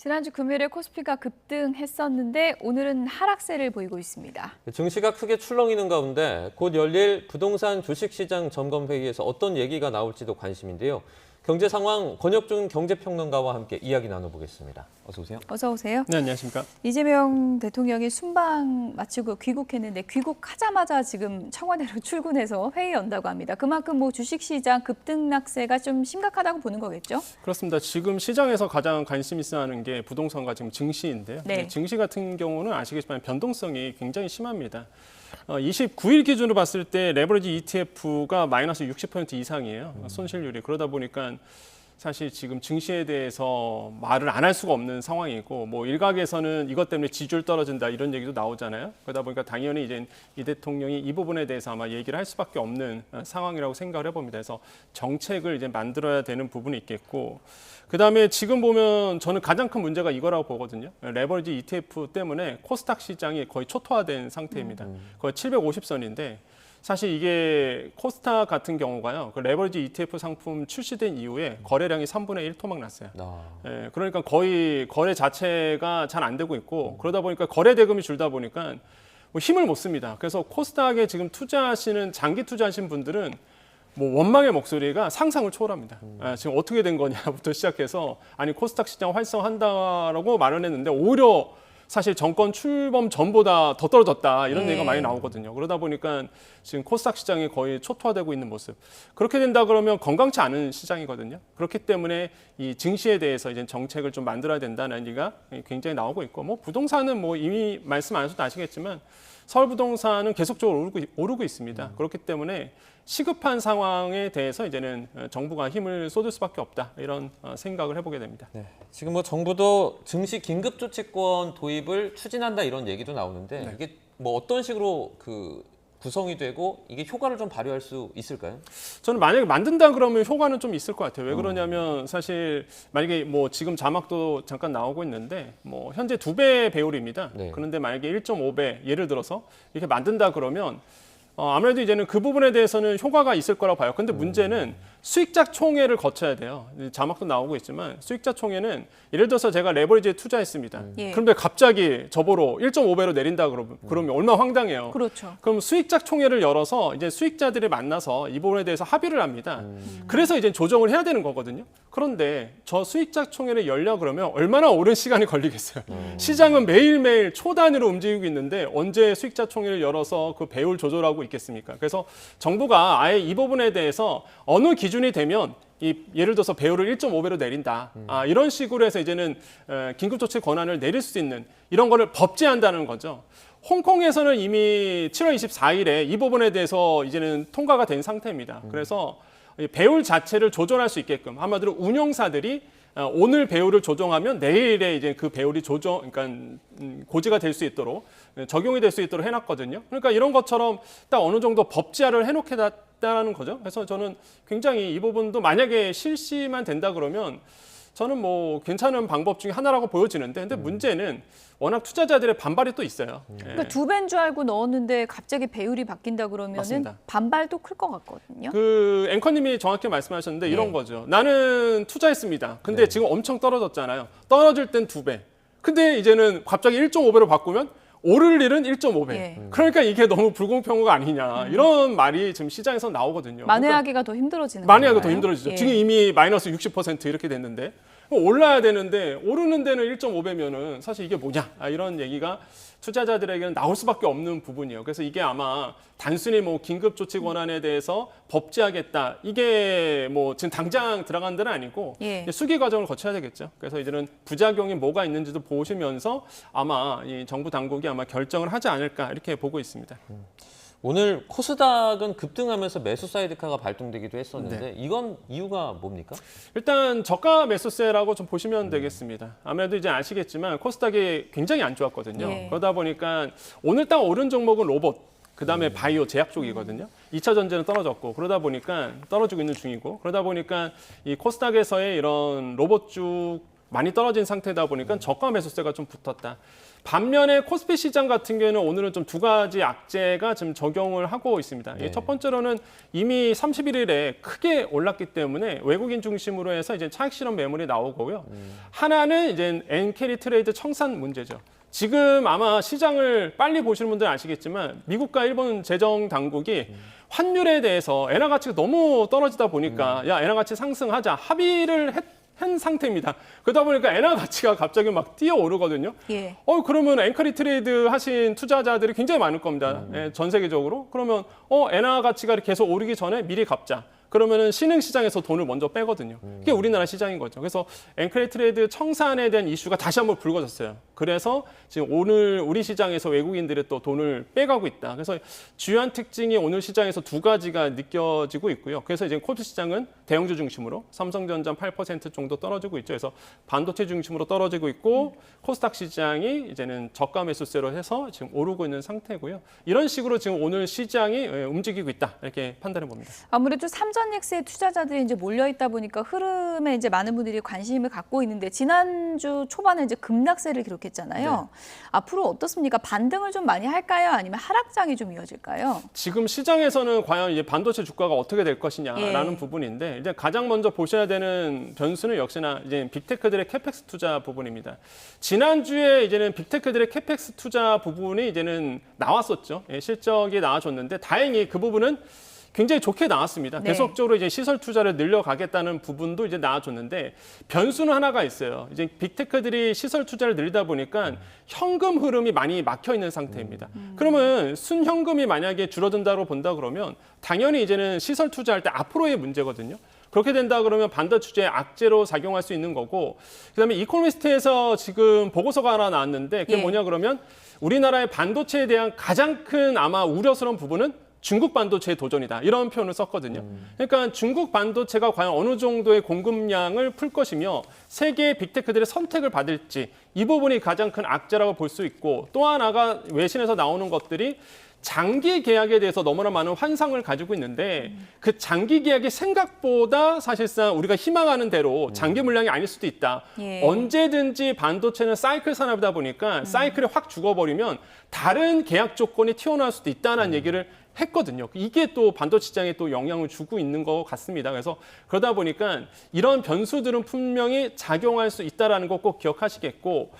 지난주 금요일에 코스피가 급등했었는데 오늘은 하락세를 보이고 있습니다. 증시가 크게 출렁이는 가운데 곧 열릴 부동산 주식시장 점검회의에서 어떤 얘기가 나올지도 관심인데요. 경제 상황 권혁준 경제평론가와 함께 이야기 나눠보겠습니다. 어서 오세요. 어서 오세요. 네, 안녕하십니까. 이재명 대통령이 순방 마치고 귀국했는데 귀국하자마자 지금 청와대로 출근해서 회의 연다고 합니다. 그만큼 주식시장 급등락세가 좀 심각하다고 보는 거겠죠? 그렇습니다. 지금 시장에서 가장 관심 있어 하는 게 부동산과 지금 증시인데요. 네. 증시 같은 경우는 아시겠지만 변동성이 굉장히 심합니다. 29일 기준으로 봤을 때 레버리지 ETF가 마이너스 60% 이상이에요. 손실률이. 그러다 보니까 사실 지금 증시에 대해서 말을 안 할 수가 없는 상황이고, 일각에서는 이것 때문에 지지율 떨어진다 이런 얘기도 나오잖아요. 그러다 보니까 당연히 이제 이 대통령이 이 부분에 대해서 아마 얘기를 할 수밖에 없는 상황이라고 생각을 해봅니다. 그래서 정책을 이제 만들어야 되는 부분이 있겠고, 그다음에 지금 보면 저는 가장 큰 문제가 이거라고 보거든요. 레버리지 ETF 때문에 코스닥 시장이 거의 초토화된 상태입니다. 거의 750선인데. 사실 이게 코스닥 같은 경우가요, 그 레버리지 ETF 상품 출시된 이후에 거래량이 3분의 1 토막 났어요. 예, 그러니까 거의 거래 자체가 잘 안 되고 있고, 그러다 보니까 거래 대금이 줄다 보니까 힘을 못 씁니다. 그래서 코스닥에 지금 투자하시는 장기 투자하신 분들은 원망의 목소리가 상상을 초월합니다. 지금 어떻게 된 거냐부터 시작해서 아니 코스닥 시장 활성화한다라고 말을 했는데 오히려 사실 정권 출범 전보다 더 떨어졌다 이런 얘기가 많이 나오거든요. 그러다 보니까 지금 코스닥 시장이 거의 초토화되고 있는 모습. 그렇게 된다 그러면 건강치 않은 시장이거든요. 그렇기 때문에 이 증시에 대해서 이제 정책을 좀 만들어야 된다는 얘기가 굉장히 나오고 있고, 부동산은 이미 말씀 안 하셔도 아시겠지만 서울 부동산은 계속적으로 오르고 있습니다. 그렇기 때문에 시급한 상황에 대해서 이제는 정부가 힘을 쏟을 수밖에 없다 이런 생각을 해보게 됩니다. 네, 지금 정부도 증시 긴급조치권 도입을 추진한다 이런 얘기도 나오는데 네. 이게 어떤 식으로 구성이 되고 이게 효과를 좀 발휘할 수 있을까요? 저는 만약에 만든다 그러면 효과는 좀 있을 것 같아요. 왜 그러냐면 사실 만약에 지금 자막도 잠깐 나오고 있는데 현재 2배 배율입니다. 네. 그런데 만약에 1.5배 예를 들어서 이렇게 만든다 그러면 아무래도 이제는 그 부분에 대해서는 효과가 있을 거라고 봐요. 근데 문제는 수익자 총회를 거쳐야 돼요. 자막도 나오고 있지만 수익자 총회는 예를 들어서 제가 레버리지에 투자했습니다. 예. 그런데 갑자기 저보러 1.5배로 내린다 그러면 얼마나 황당해요. 그렇죠. 그럼 수익자 총회를 열어서 이제 수익자들이 만나서 이 부분에 대해서 합의를 합니다. 그래서 이제 조정을 해야 되는 거거든요. 그런데 저 수익자 총회를 열려 그러면 얼마나 오랜 시간이 걸리겠어요. 시장은 매일매일 초 단위로 움직이고 있는데 언제 수익자 총회를 열어서 그 배율 조절하고 있겠습니까? 그래서 정부가 아예 이 부분에 대해서 어느 기준이 되면 예를 들어서 배율을 1.5배로 내린다. 이런 식으로 해서 이제는 긴급조치 권한을 내릴 수 있는 이런 거를 법제한다는 거죠. 홍콩에서는 이미 7월 24일에 이 부분에 대해서 이제는 통과가 된 상태입니다. 그래서 배율 자체를 조절할 수 있게끔 한마디로 운용사들이 오늘 배율을 조정하면 내일에 이제 그 배율이 그러니까 고지가 될 수 있도록 적용이 될 수 있도록 해놨거든요. 그러니까 이런 것처럼 딱 어느 정도 법제화를 해놓겠다는 거죠. 그래서 저는 굉장히 이 부분도 만약에 실시만 된다 그러면 저는 괜찮은 방법 중에 하나라고 보여지는데, 근데 문제는 워낙 투자자들의 반발이 또 있어요. 그러니까 2배인 줄 알고 넣었는데 갑자기 배율이 바뀐다 그러면은 맞습니다. 반발도 클 것 같거든요. 그 앵커님이 정확히 말씀하셨는데 이런 거죠. 나는 투자했습니다. 근데 지금 엄청 떨어졌잖아요. 떨어질 땐 2배. 근데 이제는 갑자기 1.5배로 바꾸면 오를 일은 1.5배. 예. 그러니까 이게 너무 불공평한 아니냐. 이런 말이 지금 시장에서 나오거든요. 만회하기가 더 힘들어지는 만회하기가 더 건가요? 힘들어지죠. 예. 지금 이미 마이너스 60% 이렇게 됐는데 올라야 되는데 오르는 데는 1.5배면은 사실 이게 뭐냐. 이런 얘기가 투자자들에게는 나올 수밖에 없는 부분이에요. 그래서 이게 아마 단순히 긴급조치 권한에 대해서 법제하겠다. 이게 지금 당장 들어간 데는 아니고 예. 수기 과정을 거쳐야 되겠죠. 그래서 이제는 부작용이 뭐가 있는지도 보시면서 아마 이 정부 당국이 아마 결정을 하지 않을까 이렇게 보고 있습니다. 오늘 코스닥은 급등하면서 매수 사이드카가 발동되기도 했었는데 이건 이유가 뭡니까? 일단 저가 매수세라고 좀 보시면 되겠습니다. 아무래도 이제 아시겠지만 코스닥이 굉장히 안 좋았거든요. 예. 그러다 보니까 오늘 딱 오른 종목은 로봇, 그다음에 바이오 제약 쪽이거든요. 2차 전지는 떨어졌고 그러다 보니까 떨어지고 있는 중이고 그러다 보니까 이 코스닥에서의 이런 로봇 쪽 많이 떨어진 상태다 보니까 저가 매수세가 좀 붙었다. 반면에 코스피 시장 같은 경우에는 오늘은 좀 두 가지 악재가 지금 적용을 하고 있습니다. 네. 첫 번째로는 이미 31일에 크게 올랐기 때문에 외국인 중심으로 해서 이제 차익 실현 매물이 나오고요. 하나는 이제 엔캐리 트레이드 청산 문제죠. 지금 아마 시장을 빨리 보시는 분들은 아시겠지만 미국과 일본 재정 당국이 환율에 대해서 엔화 가치가 너무 떨어지다 보니까 야, 엔화 가치 상승하자 합의를 한 상태입니다. 그러다 보니까 엔화 가치가 갑자기 막 뛰어오르거든요. 예. 그러면 엔커리 트레이드 하신 투자자들이 굉장히 많을 겁니다. 예, 전 세계적으로. 그러면 엔화 가치가 계속 오르기 전에 미리 갚자. 그러면은 신흥 시장에서 돈을 먼저 빼거든요. 그게 우리나라 시장인 거죠. 그래서 엔커리 트레이드 청산에 대한 이슈가 다시 한번 불거졌어요. 그래서 지금 오늘 우리 시장에서 외국인들이 또 돈을 빼가고 있다. 그래서 주요한 특징이 오늘 시장에서 두 가지가 느껴지고 있고요. 그래서 이제 코스피 시장은 대형주 중심으로 삼성전자 8% 정도 떨어지고 있죠. 그래서 반도체 중심으로 떨어지고 있고 코스닥 시장이 이제는 저가 매수세로 해서 지금 오르고 있는 상태고요. 이런 식으로 지금 오늘 시장이 움직이고 있다. 이렇게 판단해 봅니다. 아무래도 삼전엑스의 투자자들이 이제 몰려 있다 보니까 흐름에 이제 많은 분들이 관심을 갖고 있는데 지난주 초반에 이제 급락세를 기록했잖아요. 네. 앞으로 어떻습니까? 반등을 좀 많이 할까요? 아니면 하락장이 좀 이어질까요? 지금 시장에서는 과연 이제 반도체 주가가 어떻게 될 것이냐라는 예. 부분인데 이제 가장 먼저 보셔야 되는 변수는 역시나 이제 빅테크들의 캐펙스 투자 부분입니다. 지난주에 이제는 빅테크들의 캐펙스 투자 부분이 이제는 나왔었죠. 예, 실적이 나와줬는데 다행히 그 부분은 굉장히 좋게 나왔습니다. 네. 계속적으로 이제 시설 투자를 늘려가겠다는 부분도 이제 나와줬는데 변수는 하나가 있어요. 이제 빅테크들이 시설 투자를 늘리다 보니까 현금 흐름이 많이 막혀 있는 상태입니다. 그러면 순현금이 만약에 줄어든다고 본다 그러면 당연히 이제는 시설 투자할 때 앞으로의 문제거든요. 그렇게 된다 그러면 반도체의 악재로 작용할 수 있는 거고 그다음에 이코노미스트에서 지금 보고서가 하나 나왔는데 그게 예. 뭐냐 그러면 우리나라의 반도체에 대한 가장 큰 아마 우려스러운 부분은 중국 반도체의 도전이다. 이런 표현을 썼거든요. 그러니까 중국 반도체가 과연 어느 정도의 공급량을 풀 것이며 세계의 빅테크들의 선택을 받을지 이 부분이 가장 큰 악재라고 볼 수 있고 또 하나가 외신에서 나오는 것들이 장기 계약에 대해서 너무나 많은 환상을 가지고 있는데 그 장기 계약이 생각보다 사실상 우리가 희망하는 대로 장기 물량이 아닐 수도 있다. 예. 언제든지 반도체는 사이클 산업이다 보니까 사이클이 확 죽어버리면 다른 계약 조건이 튀어나올 수도 있다는 얘기를 했거든요. 이게 또 반도체 시장에 또 영향을 주고 있는 것 같습니다. 그래서 그러다 보니까 이런 변수들은 분명히 작용할 수 있다는 거 꼭 기억하시겠고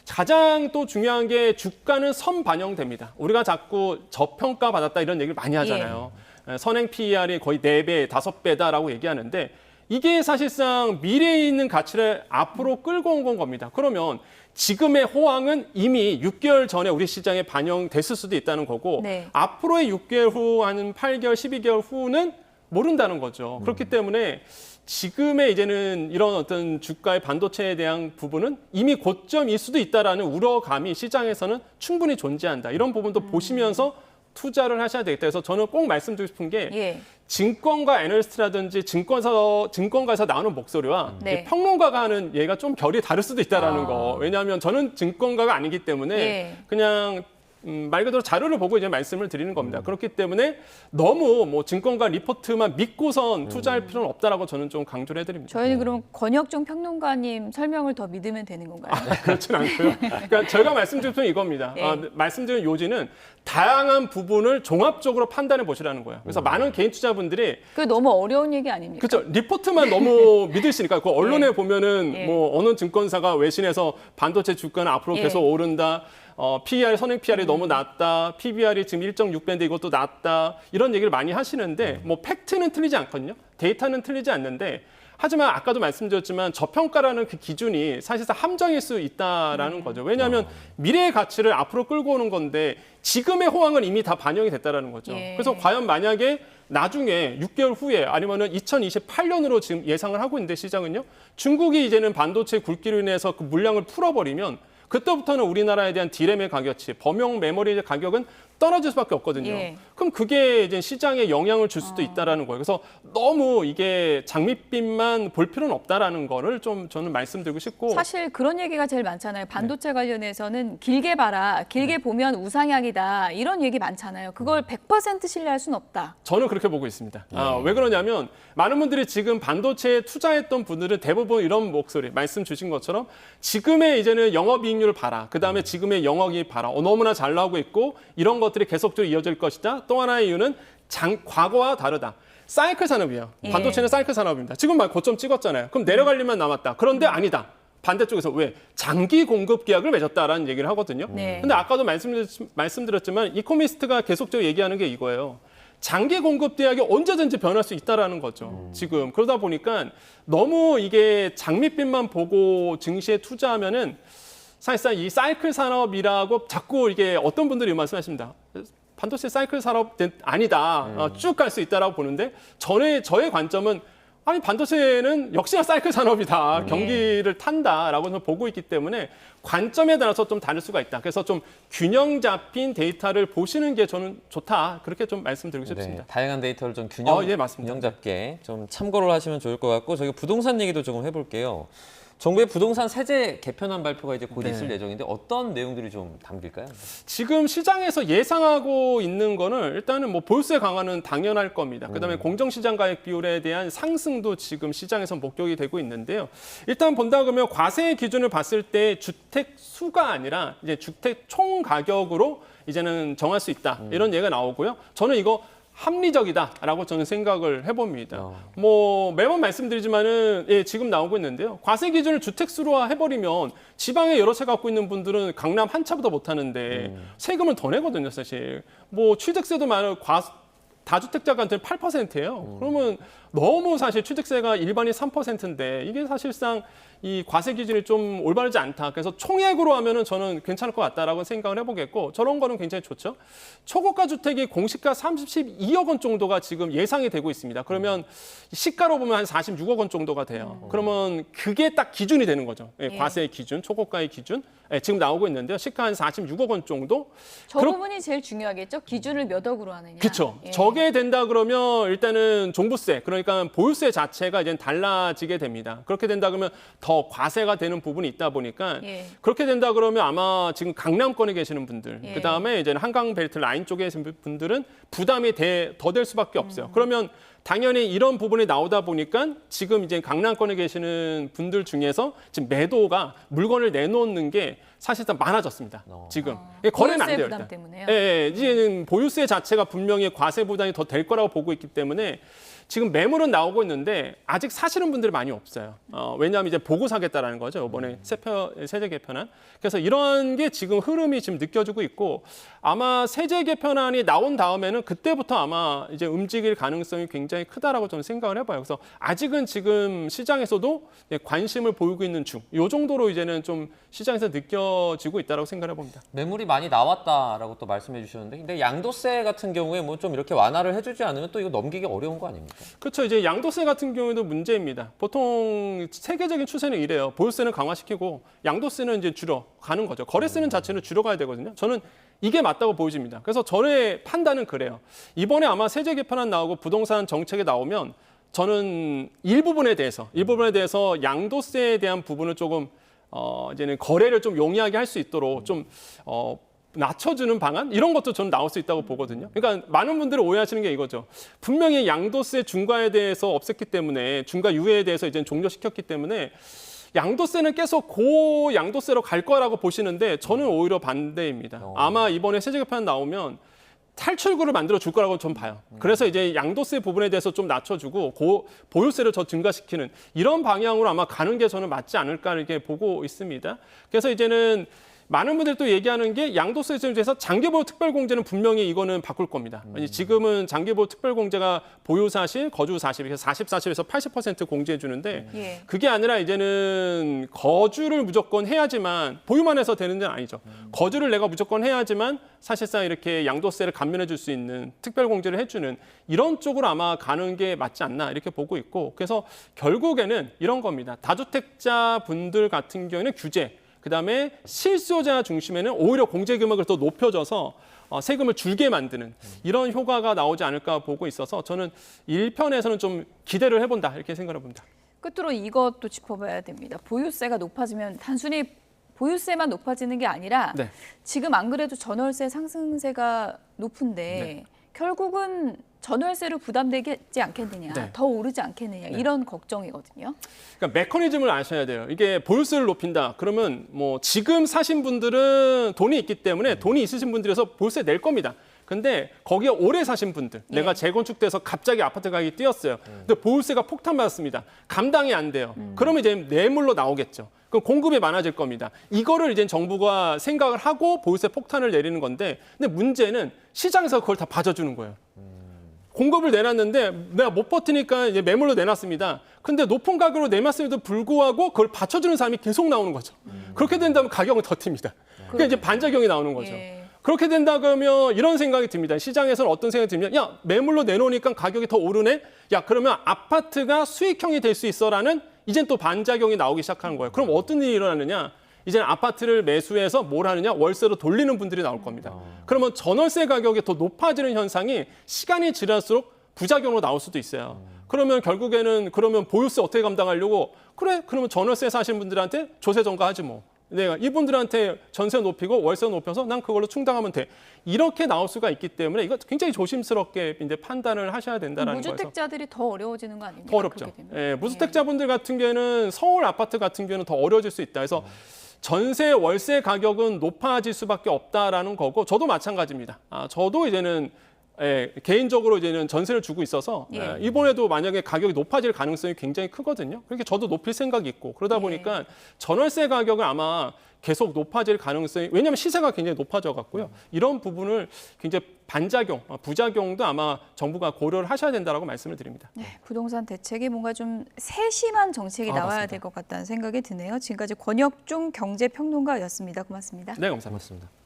가장 또 중요한 게 주가는 선반영됩니다. 우리가 자꾸 저평가 받았다 이런 얘기를 많이 하잖아요. 선행 PER이 거의 4배, 5배다라고 얘기하는데 이게 사실상 미래에 있는 가치를 앞으로 끌고 온 겁니다. 그러면 지금의 호황은 이미 6개월 전에 우리 시장에 반영됐을 수도 있다는 거고 네. 앞으로의 6개월 후, 한 8개월, 12개월 후는 모른다는 거죠. 그렇기 때문에 지금의 이제는 이런 어떤 주가의 반도체에 대한 부분은 이미 고점일 수도 있다라는 우려감이 시장에서는 충분히 존재한다. 이런 부분도 보시면서 투자를 하셔야 되겠다. 그래서 저는 꼭 말씀드리고 싶은 게 예. 증권가 애널리스트라든지 증권가에서 나오는 목소리와 네. 평론가가 하는 얘가 좀 결이 다를 수도 있다라는 거. 왜냐하면 저는 증권가가 아니기 때문에 예. 그냥 말 그대로 자료를 보고 이제 말씀을 드리는 겁니다. 그렇기 때문에 너무 뭐 증권가 리포트만 믿고선 투자할 필요는 없다라고 저는 좀 강조를 해드립니다. 저희는 그럼 권혁종 평론가님 설명을 더 믿으면 되는 건가요? 그렇진 않고요. 그러니까 저희가 말씀드린 건 이겁니다. 네. 말씀드린 요지는 다양한 부분을 종합적으로 판단해 보시라는 거예요. 그래서 많은 개인 투자분들이 그게 너무 어려운 얘기 아닙니까? 그렇죠. 리포트만 너무 믿으시니까 그 언론에 예. 보면은 예. 뭐 어느 증권사가 외신에서 반도체 주가는 앞으로 예. 계속 오른다. PER, 선행 PER이 너무 낮다. PBR이 지금 1.6배인데 이것도 낮다. 이런 얘기를 많이 하시는데 뭐 팩트는 틀리지 않거든요. 데이터는 틀리지 않는데 하지만 아까도 말씀드렸지만 저평가라는 그 기준이 사실상 함정일 수 있다라는 거죠. 왜냐하면 미래의 가치를 앞으로 끌고 오는 건데 지금의 호황은 이미 다 반영이 됐다라는 거죠. 예. 그래서 과연 만약에 나중에 6개월 후에 아니면은 2028년으로 지금 예상을 하고 있는데 시장은요. 중국이 이제는 반도체 굵기로 인해서 그 물량을 풀어버리면 그때부터는 우리나라에 대한 디램의 가격치, 범용 메모리의 가격은 떨어질 수밖에 없거든요. 예. 그럼 그게 이제 시장에 영향을 줄 수도 있다라는 거예요. 그래서 너무 이게 장밋빛만 볼 필요는 없다라는 거를 좀 저는 말씀드리고 싶고. 사실 그런 얘기가 제일 많잖아요. 반도체 관련해서는 길게 봐라, 길게 보면 우상향이다 이런 얘기 많잖아요. 그걸 100% 신뢰할 수는 없다. 저는 그렇게 보고 있습니다. 왜 그러냐면 많은 분들이 지금 반도체에 투자했던 분들은 대부분 이런 목소리 말씀 주신 것처럼 지금의 이제는 영업이익률을 봐라. 그다음에 지금의 영업이익 봐라. 너무나 잘 나오고 있고 이런 것들이 계속적으로 이어질 것이다. 또 하나의 이유는 과거와 다르다. 사이클 산업이에요. 반도체는 사이클 산업입니다. 지금 막 고점 찍었잖아요. 그럼 내려갈 일만 남았다. 그런데 아니다. 반대쪽에서 왜 장기 공급 계약을 맺었다라는 얘기를 하거든요. 네. 근데 아까도 말씀드렸지만 이코노미스트가 계속적으로 얘기하는 게 이거예요. 장기 공급 계약이 언제든지 변할 수 있다라는 거죠. 지금 그러다 보니까 너무 이게 장밋빛만 보고 증시에 투자하면은 사실상 이 사이클 산업이라고 자꾸 이게 어떤 분들이 말씀하십니다. 반도체 사이클 산업 아니다. 쭉 갈 수 있다라고 보는데 저의 관점은 아니 반도체는 역시나 사이클 산업이다. 경기를 탄다라고 저는 보고 있기 때문에 관점에 따라서 좀 다를 수가 있다. 그래서 좀 균형 잡힌 데이터를 보시는 게 저는 좋다. 그렇게 좀 말씀드리고 싶습니다. 다양한 데이터를 좀 균형, 예, 맞습니다. 균형 잡게 좀 참고를 하시면 좋을 것 같고 저희 부동산 얘기도 조금 해볼게요. 정부의 부동산 세제 개편안 발표가 이제 곧 있을 예정인데 어떤 내용들이 좀 담길까요? 지금 시장에서 예상하고 있는 거는 일단은 뭐 보유세 강화는 당연할 겁니다. 그다음에 공정시장 가액 비율에 대한 상승도 지금 시장에서 목격이 되고 있는데요. 일단 본다 그러면 과세 기준을 봤을 때 주택 수가 아니라 이제 주택 총 가격으로 이제는 정할 수 있다. 이런 얘기가 나오고요. 저는 이거 합리적이다라고 저는 생각을 해봅니다. 뭐 매번 말씀드리지만은 예, 지금 나오고 있는데요. 과세 기준을 주택 수로 해버리면 지방에 여러 채 갖고 있는 분들은 강남 한 차보다 못 하는데 세금을 더 내거든요, 사실. 뭐 취득세도 다주택자한테는 8%예요. 그러면 너무 사실 취득세가 일반이 3%인데 이게 사실상 이 과세 기준이 좀 올바르지 않다. 그래서 총액으로 하면은 저는 괜찮을 것 같다라고 생각을 해보겠고 저런 거는 굉장히 좋죠. 초고가 주택이 공시가 32억 원 정도가 지금 예상이 되고 있습니다. 그러면 시가로 보면 한 46억 원 정도가 돼요. 그러면 그게 딱 기준이 되는 거죠. 예, 과세의 기준, 초고가의 기준. 예, 지금 나오고 있는데요. 시가 한 46억 원 정도. 저 부분이 제일 중요하겠죠. 기준을 몇 억으로 하느냐. 그렇죠. 예. 저게 된다 그러면 일단은 종부세, 그러니까 보유세 자체가 이제 달라지게 됩니다. 그렇게 된다 그러면 더 과세가 되는 부분이 있다 보니까 예. 그렇게 된다 그러면 아마 지금 강남권에 계시는 분들, 예. 그다음에 이제 한강 벨트 라인 쪽에 계신 분들은 부담이 더 될 수밖에 없어요. 그러면 당연히 이런 부분이 나오다 보니까 지금 이제 강남권에 계시는 분들 중에서 지금 매도가 물건을 내놓는 게 사실상 많아졌습니다. 지금 거래는 안 보유세 돼요. 부담 일단. 때문에요? 예, 이제는 보유세 자체가 분명히 과세 부담이 더 될 거라고 보고 있기 때문에 지금 매물은 나오고 있는데 아직 사시는 분들이 많이 없어요. 왜냐하면 이제 보고 사겠다라는 거죠. 이번에 세제 개편안. 그래서 이런 게 지금 흐름이 지금 느껴지고 있고 아마 세제 개편안이 나온 다음에는 그때부터 아마 이제 움직일 가능성이 굉장히 크다라고 저는 생각을 해봐요. 그래서 아직은 지금 시장에서도 관심을 보이고 있는 중. 이 정도로 이제는 좀 시장에서 느껴지고 있다라고 생각을 해봅니다. 매물이 많이 나왔다라고 또 말씀해 주셨는데 근데 양도세 같은 경우에 뭐 좀 이렇게 완화를 해주지 않으면 또 이거 넘기기 어려운 거 아닙니까? 그렇죠. 이제 양도세 같은 경우에도 문제입니다. 보통 세계적인 추세는 이래요. 보유세는 강화시키고 양도세는 이제 줄여가는 거죠. 거래세는 자체는 줄여가야 되거든요. 저는 이게 맞다고 보여집니다. 그래서 저의 판단은 그래요. 이번에 아마 세제 개편안 나오고 부동산 정책이 나오면 저는 일부분에 대해서 양도세에 대한 부분을 조금 이제는 거래를 좀 용이하게 할 수 있도록 좀 낮춰주는 방안 이런 것도 저는 나올 수 있다고 보거든요. 그러니까 많은 분들이 오해하시는 게 이거죠. 분명히 양도세 중과에 대해서 없앴기 때문에 중과 유예에 대해서 이제 종료시켰기 때문에 양도세는 계속 고 양도세로 갈 거라고 보시는데 저는 오히려 반대입니다. 아마 이번에 세제 개편 나오면 탈출구를 만들어 줄 거라고 좀 봐요. 그래서 이제 양도세 부분에 대해서 좀 낮춰주고 보유세를 더 증가시키는 이런 방향으로 아마 가는 게 저는 맞지 않을까 이렇게 보고 있습니다. 그래서 이제는 많은 분들이 또 얘기하는 게 양도세 중에서 장기보유 특별공제는 분명히 이거는 바꿀 겁니다. 지금은 장기보유 특별공제가 보유사실, 거주사실, 그래서 40에서 80% 공제해 주는데 그게 아니라 이제는 거주를 무조건 해야지만 보유만 해서 되는 건 아니죠. 거주를 내가 무조건 해야지만 사실상 이렇게 양도세를 감면해 줄 수 있는 특별공제를 해주는 이런 쪽으로 아마 가는 게 맞지 않나 이렇게 보고 있고 그래서 결국에는 이런 겁니다. 다주택자 분들 같은 경우에는 규제, 그다음에 실수요자 중심에는 오히려 공제 금액을 더 높여줘서 세금을 줄게 만드는 이런 효과가 나오지 않을까 보고 있어서 저는 1편에서는 좀 기대를 해본다 이렇게 생각을 해봅니다. 끝으로 이것도 짚어봐야 됩니다. 보유세가 높아지면 단순히 보유세만 높아지는 게 아니라 네. 지금 안 그래도 전월세 상승세가 높은데 네. 결국은 전월세로 부담되지 않겠느냐, 네. 더 오르지 않겠느냐 네. 이런 걱정이거든요. 그러니까 메커니즘을 아셔야 돼요. 이게 보유세를 높인다. 그러면 뭐 지금 사신 분들은 돈이 있기 때문에 돈이 있으신 분들에서 보유세 낼 겁니다. 근데 거기에 오래 사신 분들, 내가 재건축돼서 갑자기 아파트 가격이 뛰었어요. 근데 보유세가 폭탄받았습니다. 감당이 안 돼요. 그러면 이제 뇌물로 나오겠죠. 그럼 공급이 많아질 겁니다. 이거를 이제 정부가 생각을 하고 보유세 폭탄을 내리는 건데, 근데 문제는 시장에서 그걸 다 봐줘주는 거예요. 공급을 내놨는데 내가 못 버티니까 이제 매물로 내놨습니다. 근데 높은 가격으로 내놨음에도 불구하고 그걸 받쳐주는 사람이 계속 나오는 거죠. 그렇게 된다면 가격은 더 튑니다. 그러니까 이제 반작용이 나오는 거죠. 예. 그렇게 된다 그러면 이런 생각이 듭니다. 시장에서는 어떤 생각이 들면 야 매물로 내놓으니까 가격이 더 오르네. 야 그러면 아파트가 수익형이 될 수 있어라는 이젠 또 반작용이 나오기 시작하는 거예요. 그럼 어떤 일이 일어나느냐? 이제는 아파트를 매수해서 뭘 하느냐? 월세로 돌리는 분들이 나올 겁니다. 그러면 전월세 가격이 더 높아지는 현상이 시간이 지날수록 부작용으로 나올 수도 있어요. 그러면 결국에는 그러면 보유세 어떻게 감당하려고? 그래 그러면 전월세 사시는 분들한테 조세 전가하지 뭐. 내가 이분들한테 전세 높이고 월세 높여서 난 그걸로 충당하면 돼. 이렇게 나올 수가 있기 때문에 이거 굉장히 조심스럽게 이제 판단을 하셔야 된다라는 거에서 무주택자들이 더 어려워지는 거 아닙니까? 더 어렵죠. 그렇게 되면? 예, 무주택자분들 같은 경우에는 서울 아파트 같은 경우는 더 어려워질 수 있다. 그래서 전세 월세 가격은 높아질 수밖에 없다라는 거고 저도 마찬가지입니다. 저도 이제는 개인적으로 이제는 전세를 주고 있어서 이번에도 만약에 가격이 높아질 가능성이 굉장히 크거든요. 그렇게 저도 높일 생각이 있고 그러다 보니까 전월세 가격은 아마 계속 높아질 가능성이 왜냐하면 시세가 굉장히 높아져 갖고요. 이런 부분을 굉장히 반작용, 부작용도 아마 정부가 고려를 하셔야 된다라고 말씀을 드립니다. 네, 부동산 대책이 뭔가 좀 세심한 정책이 나와야 맞습니다. 될 것 같다는 생각이 드네요. 지금까지 권혁중 경제평론가였습니다. 고맙습니다. 네, 감사합니다. 고맙습니다.